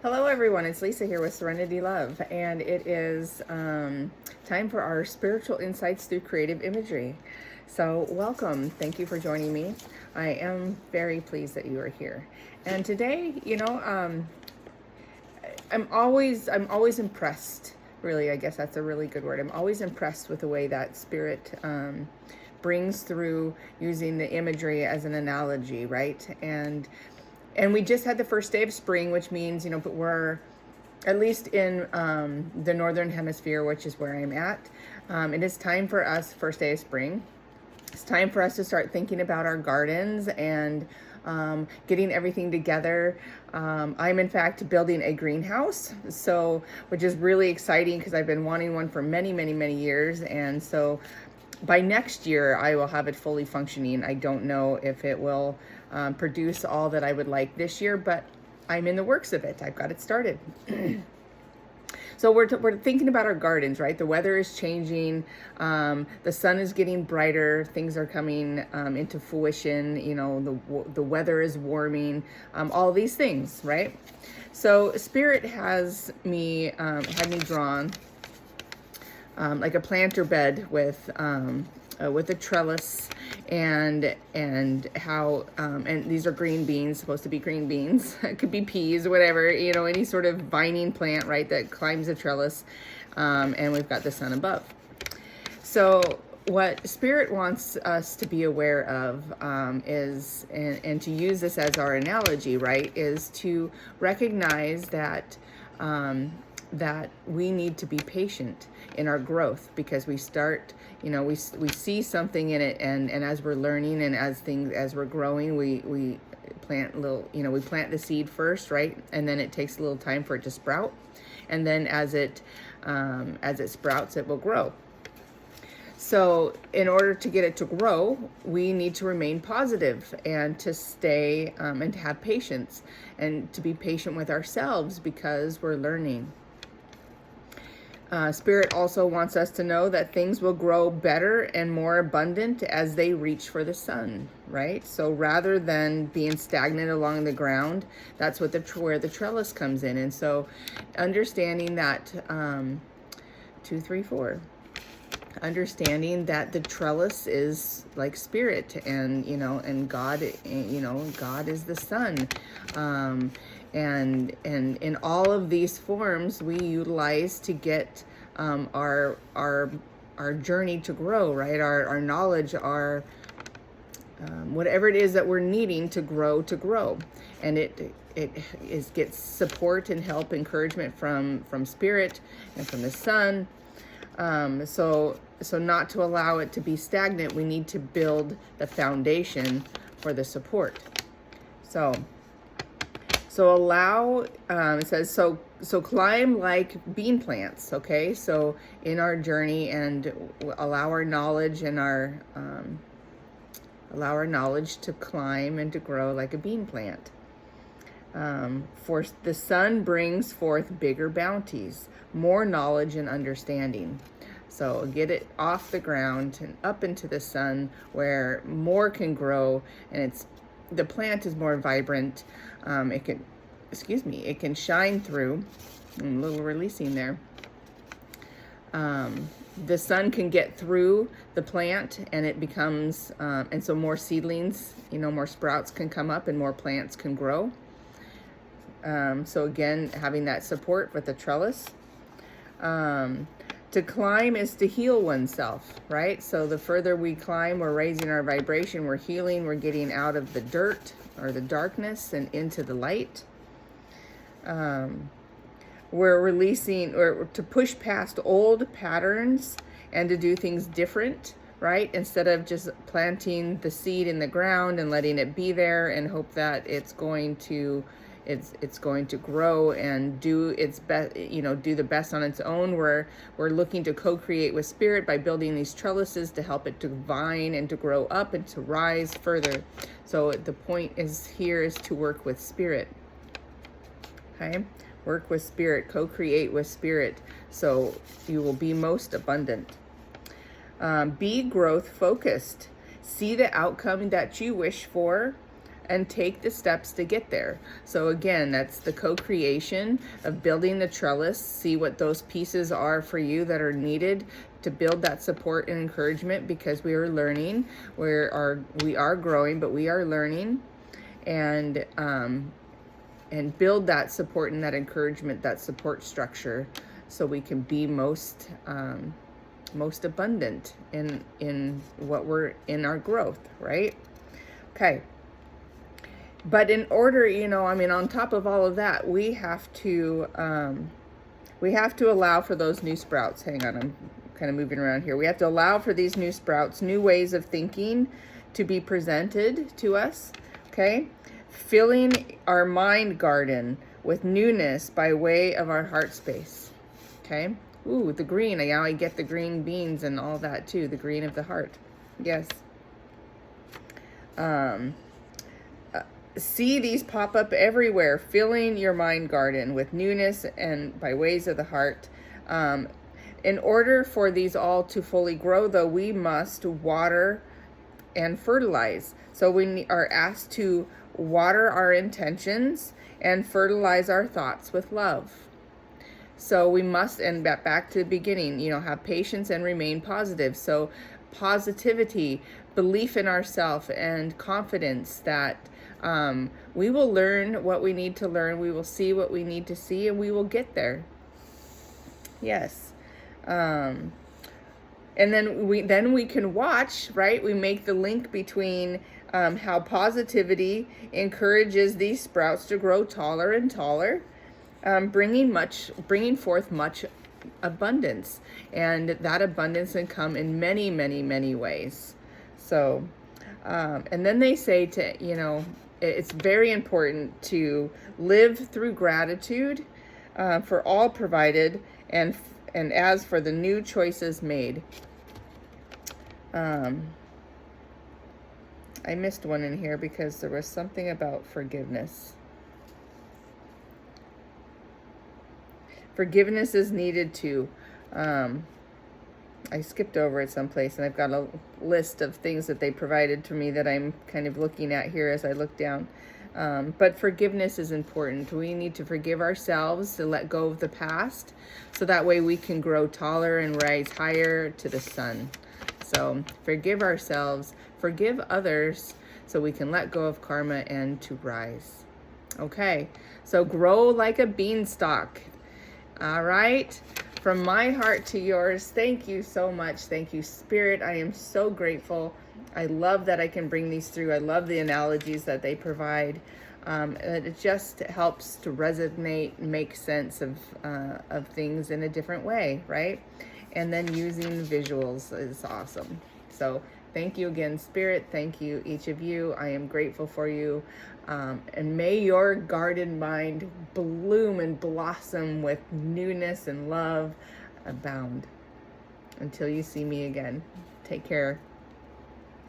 Hello, everyone. It's Lisa here with Serenity Love, and it is time for our spiritual insights through creative imagery. So, welcome. Thank you for joining me. I am very pleased that you are here. And today, I'm always impressed. Really, I guess that's a really good word. I'm always impressed with the way that Spirit brings through using the imagery as an analogy, right? And we just had the first day of spring, which means, but we're at least in the northern hemisphere, which is where I'm at. It is time for us, first day of spring. It's time for us to start thinking about our gardens and getting everything together. I'm in fact building a greenhouse, which is really exciting because I've been wanting one for many, many, many years. And so by next year, I will have it fully functioning. I don't know if it will produce all that I would like this year, but I'm in the works of it. I've got it started. So we're thinking about our gardens, right? The weather is changing. The sun is getting brighter. Things are coming into fruition. The weather is warming. All these things, right? So Spirit has me had me drawn like a planter bed with a trellis and how and these are green beans, supposed to be green beans. It could be peas, whatever, any sort of vining plant, right, that climbs a trellis. And we've got the sun above. So what Spirit wants us to be aware of is, and to use this as our analogy, right, is to recognize that that we need to be patient in our growth, because we start, we see something in it, and as we're learning and as we're growing, we plant we plant the seed first, right, and then it takes a little time for it to sprout, and then as it sprouts, it will grow. So in order to get it to grow, we need to remain positive and to stay and to have patience and to be patient with ourselves because we're learning. Spirit also wants us to know that things will grow better and more abundant as they reach for the sun, right? So rather than being stagnant along the ground, that's where the trellis comes in. And so understanding that, 2, 3, 4. Understanding that the trellis is like Spirit, and God, God is the sun. And in all of these forms we utilize to get our journey to grow, right? Our knowledge, our whatever it is that we're needing to grow. And it gets support and help, encouragement from Spirit and from the sun. So not to allow it to be stagnant, we need to build the foundation for the support. So allow, it says, so climb like bean plants, okay? So in our journey, and allow our knowledge and allow our knowledge to climb and to grow like a bean plant. For the sun brings forth bigger bounties, more knowledge and understanding. So get it off the ground and up into the sun where more can grow, and the plant is more vibrant. It can shine through. A little releasing there. The sun can get through the plant, and it becomes, and so more seedlings, more sprouts can come up and more plants can grow. So again, having that support with the trellis. To climb is to heal oneself, right? So the further we climb, we're raising our vibration, we're healing, we're getting out of the dirt or the darkness and into the light. We're releasing, or to push past old patterns and to do things different, right? Instead of just planting the seed in the ground and letting it be there and hope that it's going to grow and do its best, do the best on its own. We're looking to co-create with Spirit by building these trellises to help it to vine and to grow up and to rise further. So the point is to work with Spirit. Okay? Work with Spirit, co-create with Spirit, so you will be most abundant. Be growth focused. See the outcome that you wish for and take the steps to get there. So again, that's the co-creation of building the trellis. See what those pieces are for you that are needed to build that support and encouragement, because we are learning. We are growing, but we are learning. And build that support and that encouragement, that support structure, so we can be most abundant in what we're in our growth, right? Okay. But in order, on top of all of that, we have to allow for those new sprouts. Hang on, I'm kind of moving around here. We have to allow for these new sprouts, new ways of thinking to be presented to us, okay? Filling our mind garden with newness by way of our heart space, okay? Ooh, the green. Now I get the green beans and all that too, the green of the heart. Yes. See these pop up everywhere, filling your mind garden with newness and by ways of the heart. In order for these all to fully grow, though, we must water and fertilize. So we are asked to water our intentions and fertilize our thoughts with love. So we must, and back to the beginning, have patience and remain positive. So positivity, belief in ourselves, and confidence that we will learn what we need to learn, we will see what we need to see, and we will get there. Yes. And then we can watch, right? We make the link between how positivity encourages these sprouts to grow taller and taller, bringing forth much abundance, and that abundance can come in many, many, many ways. So, and then they say it's very important to live through gratitude for all provided, and as for the new choices made. I missed one in here because there was something about forgiveness. Forgiveness is needed too. I skipped over it someplace, and I've got a list of things that they provided to me that I'm kind of looking at here as I look down. But forgiveness is important. We need to forgive ourselves, to let go of the past, so that way we can grow taller and rise higher to the sun. So forgive ourselves, forgive others, so we can let go of karma and to rise. Okay, so grow like a beanstalk. All right, from my heart to yours, thank you so much. Thank you, Spirit. I am so grateful. I love that I can bring these through. I love the analogies that they provide. It just helps to resonate, make sense of things in a different way, right? And then using visuals is awesome. So thank you again, Spirit. Thank you, each of you. I am grateful for you. And may your garden mind bloom and blossom with newness and love abound. Until you see me again. Take care.